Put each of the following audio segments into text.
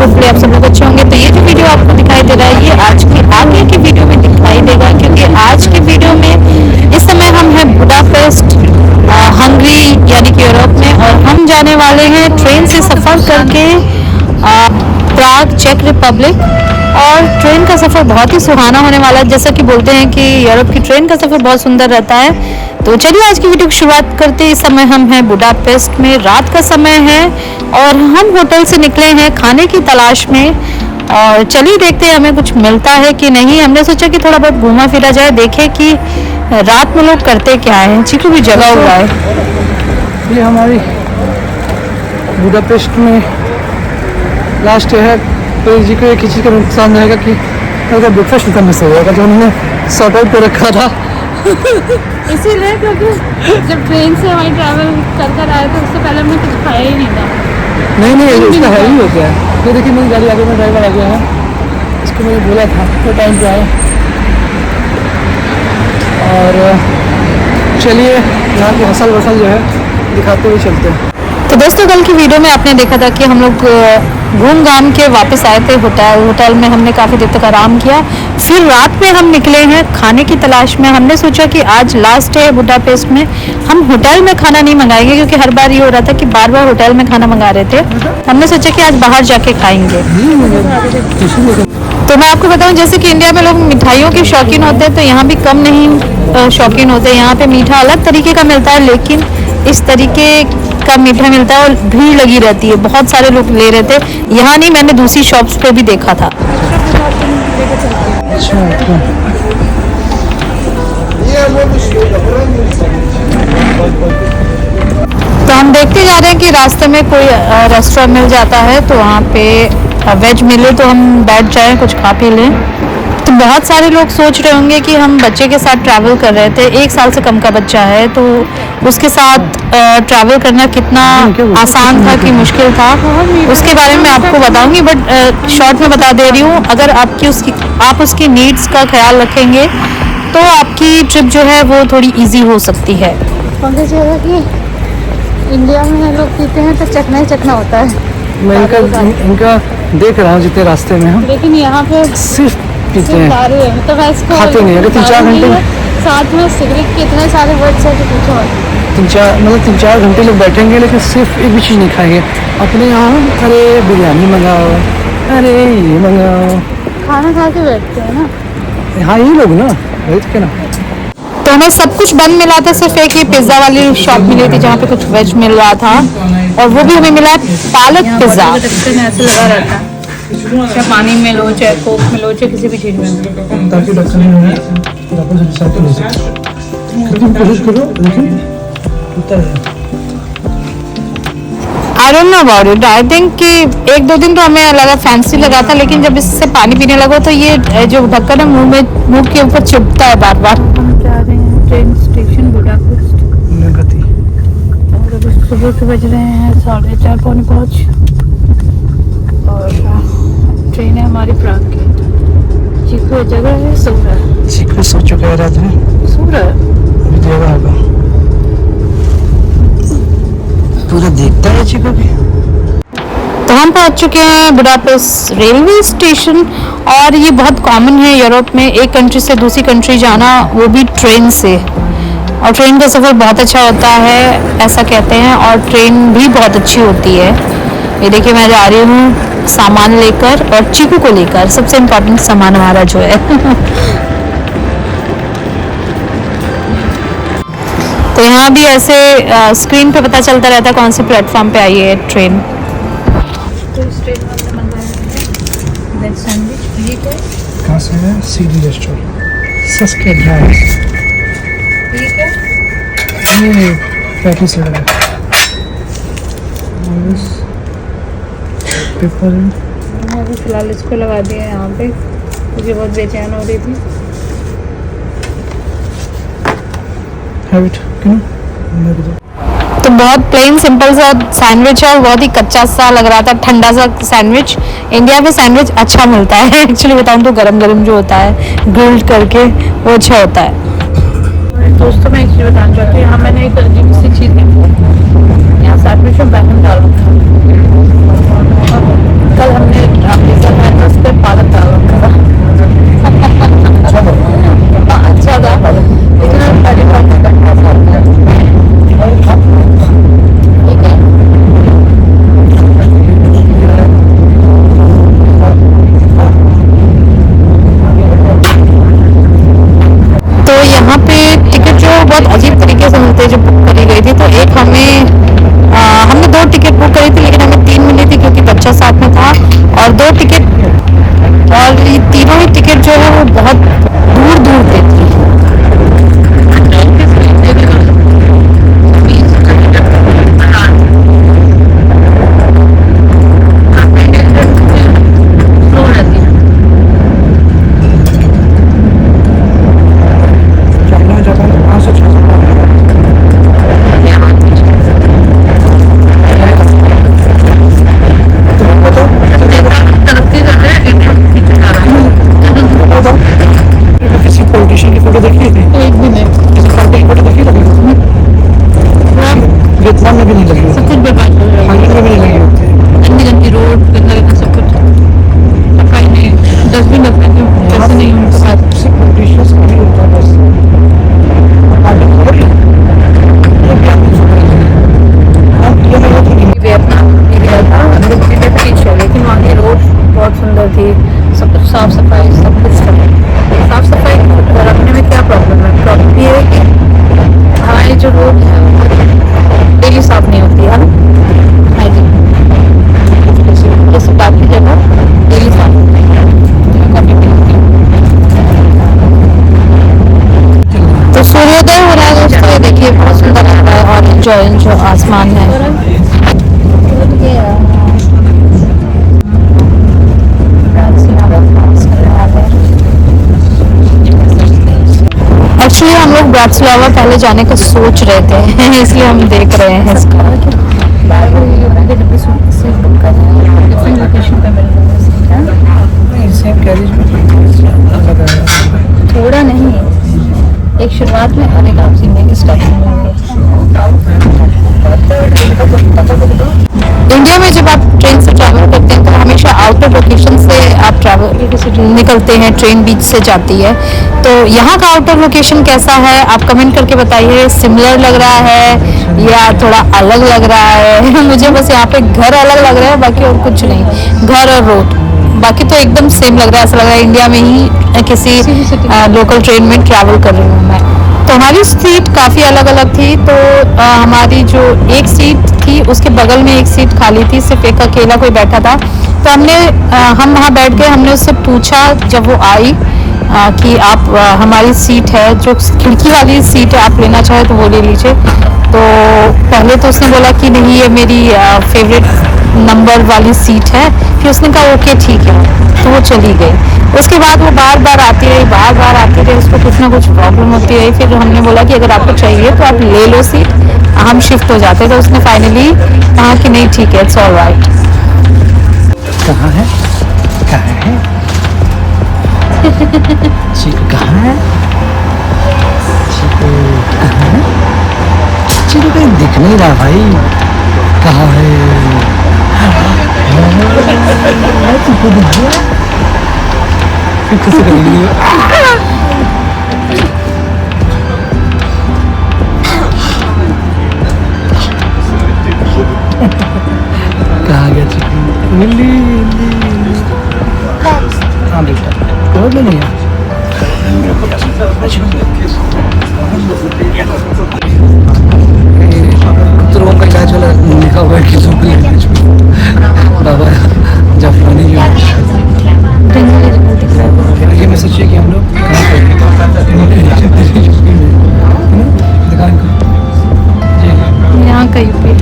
Hopefully आप सब लोग अच्छे होंगे। तो ये जो वीडियो आपको दिखाई दे रहा है ये आज की आगे की वीडियो में दिखाई देगा, क्योंकि आज की वीडियो में इस समय हम हैं बुडापेस्ट हंगरी यानी कि यूरोप में, और हम जाने वाले हैं ट्रेन से सफ़र करके प्राग चेक रिपब्लिक। और ट्रेन का सफ़र बहुत ही सुहाना होने वाला है। जैसा कि बोलते हैं कि यूरोप की ट्रेन का सफ़र बहुत सुंदर रहता है। तो चलिए आज की वीडियो की शुरुआत करते हैं। इस समय हम हैं बुडापेस्ट में, रात का समय है और हम होटल से निकले हैं खाने की तलाश में। और चलिए देखते हैं हमें कुछ मिलता है कि नहीं। हमने सोचा कि थोड़ा बहुत घूमा फिरा जाए, देखें कि रात में लोग करते क्या है। चीकू भी जगह हुआ है। ये हमारी बुडापेस्ट में लास्ट है। तो जी को एक ही चीज़ का नुकसान रहेगा कि अगर ब्रेकफास्ट उनका मिस हो जाएगा जो उन्होंने सॉर्ट आउट कर रखा था। इसीलिए क्योंकि जब ट्रेन से हमारी ट्रैवल कर आए थे उससे पहले हमने कुछ खाया ही नहीं था। नहीं उसका है ही हो गया है। तो देखिए मेरी गाड़ी आगे में ड्राइवर आ गया है, इसको मैंने बोला था तो टाइम पे आया। और चलिए यहाँ की हसल वसल जो है दिखाते हुए चलते हैं। तो दोस्तों कल की वीडियो में आपने देखा था कि हम लोग घूम घाम के वापस आए थे होटल में। हमने काफ़ी देर तक आराम किया, फिर रात में हम निकले हैं खाने की तलाश में। हमने सोचा कि आज लास्ट है बुडापेस्ट में, हम होटल में खाना नहीं मंगाएंगे, क्योंकि हर बार ये हो रहा था कि बार बार होटल में खाना मंगा रहे थे। हमने सोचा कि आज बाहर जाके खाएंगे। तो मैं आपको बताऊं, जैसे कि इंडिया में लोग मिठाइयों के शौकीन होते हैं, तो यहाँ भी कम नहीं शौकीन होते हैं। यहाँ पे मीठा अलग तरीके का मिलता है, लेकिन इस तरीके का मीठा मिलता है और भीड़ लगी रहती है। बहुत सारे लोग ले रहे थे। यहाँ नहीं, मैंने दूसरी शॉप्स पे भी देखा था। तो हम देखते जा रहे हैं कि रास्ते में कोई रेस्टोरेंट मिल जाता है तो वहाँ पे वेज मिले तो हम बैठ जाएं, कुछ खा पी लें। तो बहुत सारे लोग सोच रहे होंगे कि हम बच्चे के साथ ट्रैवल कर रहे थे। 1 साल से कम का बच्चा है, तो उसके साथ ट्रैवल करना कितना आसान था कि मुश्किल था, उसके बारे में आपको बताऊंगी। बट शॉर्ट में बता दे रही हूँ, अगर आप उसकी नीड्स का ख्याल रखेंगे तो आपकी ट्रिप जो है वो थोड़ी ईजी हो सकती है। कि इंडिया में लोग पीते हैं तो चखना ही चखना होता है। मैं इनका देख रहा हूँ जितने रास्ते में हम, लेकिन यहाँ पे सिर्फ पीते हैं, तो खाते नहीं। अगर 3-4 घंटे साथ में सिगरेट के इतने सारे वर्ड्स है कि पूछो। 3-4 घंटे लोग बैठेंगे लेकिन सिर्फ एक भी चीज़ नहीं खाएंगे। अपने यहाँ अरे बिरयानी मंगाओ, अरे ये मंगाओ, खाना खा के बैठते हैं ना। हाँ यही लोग ना बैठ के ना। तो हमें सब कुछ बंद मिला था, सिर्फ एक ही पिज़्ज़ा वाली शॉप मिली थी जहाँ पे कुछ वेज मिल रहा था, और वो भी हमें मिला पालक पिज़्ज़ा। ऐसे लगा रहता है, चाहे पानी में लो, चाहे कोक में लो, चाहे किसी भी चीज़ में। ताकि कोशिश करो लेकिन I don't know about it. I think कि 1-2 दिन तो हमें लगा फैंसी लगा था, लेकिन जब इससे पानी पीने लगा तो ये जो ढक्कन है मुंह के ऊपर चिपता है बार बार। हम जा रहे हैं ट्रेन स्टेशन बुडापेस्ट, और अभी सुबह के बज रहे हैं 4:30-4:45, और ट्रेन है हमारी प्राग की। चीकू जगह है, सो रहा है। चीकू सो चुका है, रात में सो रहा है, जगह होगा पूरा देखता है चीकू भी। तो हम पहुंच चुके हैं बुडापेस्ट रेलवे स्टेशन, और ये बहुत कॉमन है यूरोप में एक कंट्री से दूसरी कंट्री जाना, वो भी ट्रेन से। और ट्रेन का सफ़र बहुत अच्छा होता है ऐसा कहते हैं, और ट्रेन भी बहुत अच्छी होती है। ये देखिए मैं जा रही हूँ सामान लेकर, और चीकू को लेकर, सबसे इम्पोर्टेंट सामान हमारा जो है। तो यहाँ भी ऐसे स्क्रीन पे पता चलता रहता है कौन से प्लेटफॉर्म पे आई है ट्रेन। तो इस ट्रेन में हमने मंगाया है वेज सैंडविच। ये क्या है? कहाँ से है? सीडी रेस्टोरेंट सस्के ड्राइव। ये क्या? ये पैकेज से लगा पेपर है। अभी फिलहाल इसको लगा दिया है यहाँ पे, मुझे बहुत बेचैन हो रही थी। तो बहुत प्लेन सिंपल सा सैंडविच है, और बहुत ही कच्चा सा लग रहा था, ठंडा सा सैंडविच। इंडिया में सैंडविच अच्छा मिलता है एक्चुअली बताऊँ तो, गरम गरम जो होता है ग्रिल्ड करके वो अच्छा होता है। दोस्तों मैं एक चीज़ बताना चाहती हूँ, यहाँ मैंने एक अजीब सी चीज़ देखी, यहाँ सैंडविच में बैगन डाल रखा है। कल हमने साफ सफाई सब कुछ करें। साफ सफाई रखने में क्या प्रॉब्लम है? प्रॉब्लम ये है कि हमारी जो रोड है डेली साफ नहीं होती है। जैसे बाकी जगह डेली साफ होती है, काफी मिलती है। तो सूर्योदय हो रहा है दोस्तों, ये देखिए बहुत सुंदर लग रहा है। और जो आसमान है एक्चुअली हम लोग ब्राटिस्लावा पहले जाने का सोच रहे थे इसलिए हम देख रहे हैं इसका। थोड़ा नहीं, एक शुरुआत में और एक आप सीने की स्टार्टिंग में। इंडिया में जब आप ट्रेन से ट्रैवल करते हैं तो हमेशा आउटर लोकेशन से आप ट्रैवल निकलते हैं, ट्रेन बीच से जाती है। तो यहाँ का आउटर लोकेशन कैसा है आप कमेंट करके बताइए। सिमिलर लग रहा है या थोड़ा अलग लग रहा है? मुझे बस यहाँ पे घर अलग लग रहा है, बाकी और कुछ नहीं। घर और रोड बाकी तो एकदम सेम लग रहा है, ऐसा लग रहा है इंडिया में ही किसी लोकल ट्रेन में ट्रैवल कर रही हूँ मैं। तो हमारी सीट काफ़ी अलग अलग थी। तो हमारी जो एक सीट थी उसके बगल में एक सीट खाली थी, सिर्फ एक अकेला कोई बैठा था। तो हम वहाँ बैठ गए। हमने उससे पूछा जब वो आई कि आप हमारी सीट है जो खिड़की वाली सीट है, आप लेना चाहे तो वो ले लीजिए। तो पहले तो उसने बोला कि नहीं ये मेरी फेवरेट नंबर वाली सीट है। फिर उसने कहा ओके ठीक है, तो वो चली गई। उसके बाद वो बार बार आती रही, उसको कुछ ना कुछ प्रॉब्लम होती रही। फिर हमने बोला कि अगर आपको चाहिए तो आप ले लो सीट, हम शिफ्ट हो जाते। तो उसने फाइनली कहा कि नहीं ठीक है, इट्स ऑल राइट। कहाँ है चीकू? कहाँ है चीकू? चीकू कहीं दिख नहीं रहा भाई, कहाँ है चीकू? दिख गया फिर कैसे करेंगे? कहाँ गया चीकू? मिली हाँ बेटा कोई नहीं है। कुत्तों का इलाज वाला लिखा हुआ है कि लोकल लैंग्वेज में बाबा जाफरानी जो ये मैं सोचिए कि हम लोग कहाँ पर दुकान को यहाँ का यूपी।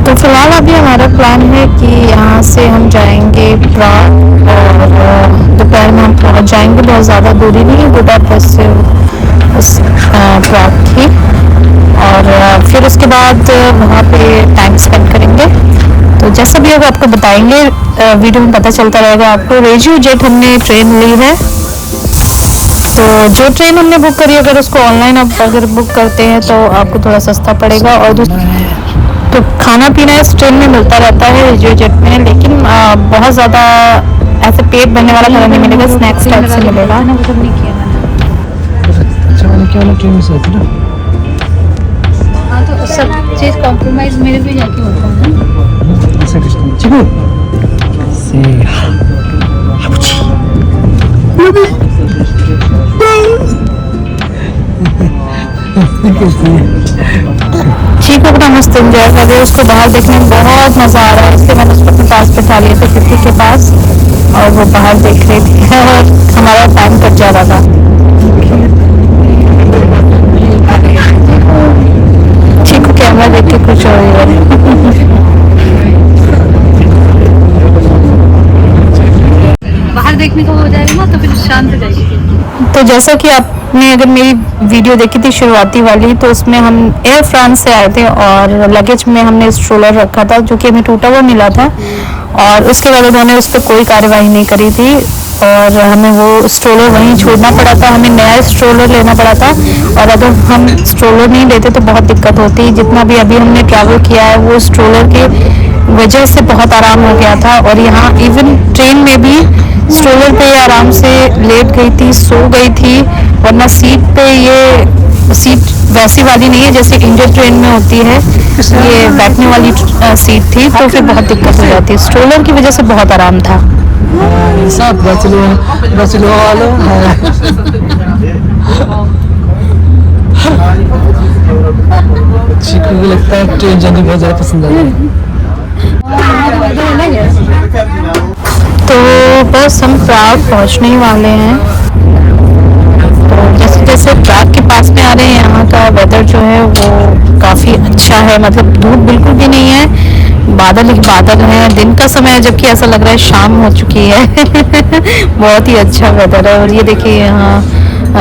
तो फिलहाल अभी हमारा प्लान है कि यहाँ से हम जाएंगे प्राग और दोपहर में हम पहुँच जाएंगे। बहुत ज़्यादा दूरी नहीं है बुडापेस्ट से प्राग की। और फिर उसके बाद वहाँ पे टाइम स्पेंड करेंगे। तो जैसा भी होगा आपको बताएंगे, वीडियो में पता चलता रहेगा आपको। रेजियो जेट हमने ट्रेन ली है। तो जो ट्रेन हमने बुक करी अगर उसको ऑनलाइन आप अगर बुक करते हैं तो आपको थोड़ा सस्ता पड़ेगा। और तो खाना पीना इस ट्रेन में मिलता रहता है रेजियो जेट में, लेकिन बहुत ज़्यादा ऐसे पेट भरने वाला खाना नहीं मिलेगा, स्नैक्स टाइप से मिलेगा। अच्छा मैंने क्या वाला ट्रेन में से ना। हाँ तो सब चीज़ कॉम्प्रोमाइज़ मेरे भी जाके होता है। ऐसा कुछ नहीं चीकू से चीकू अपना मस्त एंजॉय कर रहे हैं, उसको बाहर देखने में बहुत मज़ा आ रहा है। इसलिए मैंने उसको अपने पास बैठा लिया था खिड़की के पास और वो बाहर देख रही थी और हमारा टाइम कट जा रहा था। चीकू कैमरा देख के खुश हो रही है। बाहर देखने को हो जाएगा ना तो फिर शांत हो जाएगी। तो जैसा कि आपने अगर मेरी वीडियो देखी थी शुरुआती वाली, तो उसमें हम एयर फ्रांस से आए थे और लगेज में हमने स्ट्रोलर रखा था जो कि हमें टूटा हुआ मिला था। और उसके बाद उन्होंने उस पर कोई कार्यवाही नहीं करी थी और हमें वो स्ट्रोलर वहीं छोड़ना पड़ा था। हमें नया स्ट्रोलर लेना पड़ा था और अगर हम स्ट्रोलर नहीं लेते तो बहुत दिक्कत होती। जितना भी अभी हमने ट्रैवल किया है वो स्ट्रोलर के वजह से बहुत आराम हो गया था। और यहाँ इवन ट्रेन में भी स्ट्रोलर पे आराम से लेट गई थी, सो गई थी, वरना सीट पे ये सीट वैसी वाली नहीं है जैसे इंडियन ट्रेन में होती है। ये बैठने वाली सीट थी तो फिर बहुत दिक्कत हो जाती है। स्ट्रोलर की वजह से बहुत आराम था। साथ बचलो वालों है। चीकू को लगता है ट्रेन जर्नी बहुत ज़्यादा पसंद है। तो बस हम प्राग पहुंचने ही वाले हैं। तो जैसे जैसे प्राग के पास में आ रहे हैं, यहाँ का वेदर जो है वो काफ़ी अच्छा है। मतलब धूप बिल्कुल भी नहीं है, बादल ही बादल हैं। दिन का समय है जबकि ऐसा लग रहा है शाम हो चुकी है। बहुत ही अच्छा वेदर है। और ये देखिए यहाँ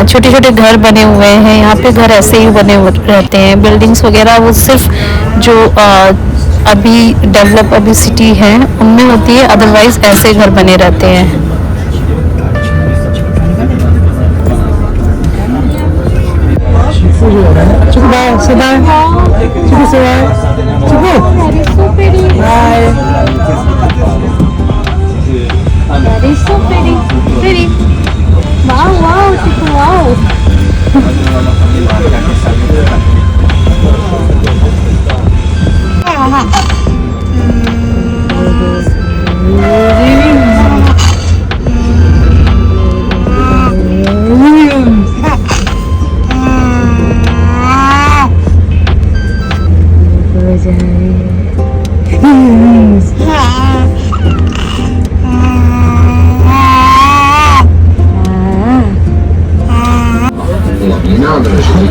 छोटे छोटे घर बने हुए हैं। यहाँ पे घर ऐसे ही बने रहते हैं, बिल्डिंग्स वगैरह वो सिर्फ जो अभी डेवलप अभी सिटी है उनमें होती है, अदरवाइज ऐसे घर बने रहते हैं। Chiku bye, say bye. Chiku say bye. Chiku. Bye. That is so pretty. Pretty. Wow, wow, Chiku, wow.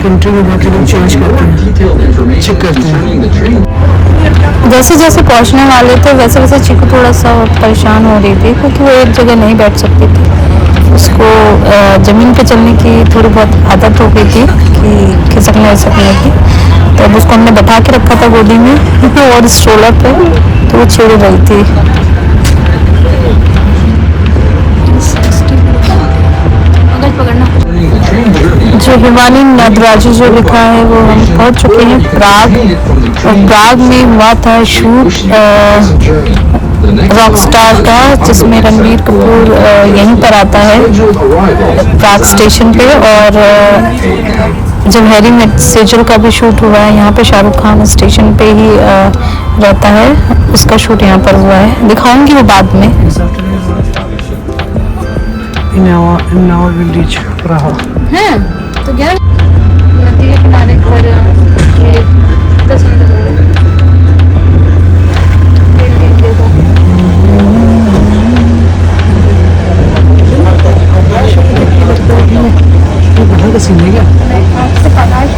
Country में जाके लोग चेंज करते हैं, चेक करते हैं। जैसे जैसे पहुंचने वाले थे वैसे वैसे चीकू थोड़ा सा परेशान हो रही थी क्योंकि वो एक जगह नहीं बैठ सकती थी। उसको ज़मीन पे चलने की थोड़ी बहुत आदत हो गई थी कि खिसकने विसकने की। तो अब उसको हमने बैठा के रखा था गोदी में और स्ट्रोलर पे, तो वो चिड़ रही थी। जो हिमानी नदराजी जो लिखा है वो हम पहुंच चुके हैं प्राग। और प्राग में हुआ था शूट रॉकस्टार का, जिसमें रणबीर कपूर यहीं पर आता है प्राग स्टेशन पे। और जब हैरी मेट सेजल का भी शूट हुआ है यहाँ पे, शाहरुख खान स्टेशन पे ही रहता है, उसका शूट यहाँ पर हुआ है। दिखाऊंगी वो बाद में। In our will reach Praha. हैं तो क्या नदी के किनारे घर ये 10 मिनट बाहर का सीन है क्या? आपसे पलाश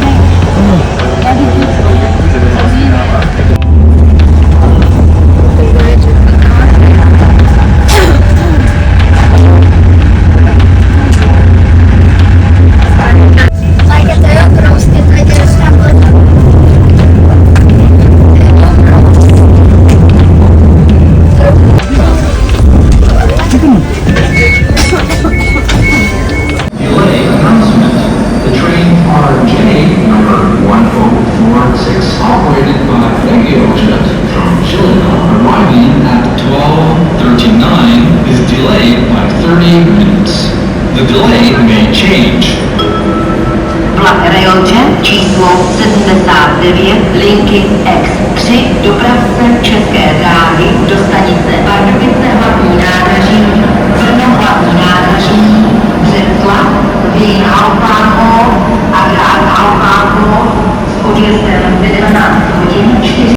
The delay may change. Vlak Railjet číslo 79 Linky X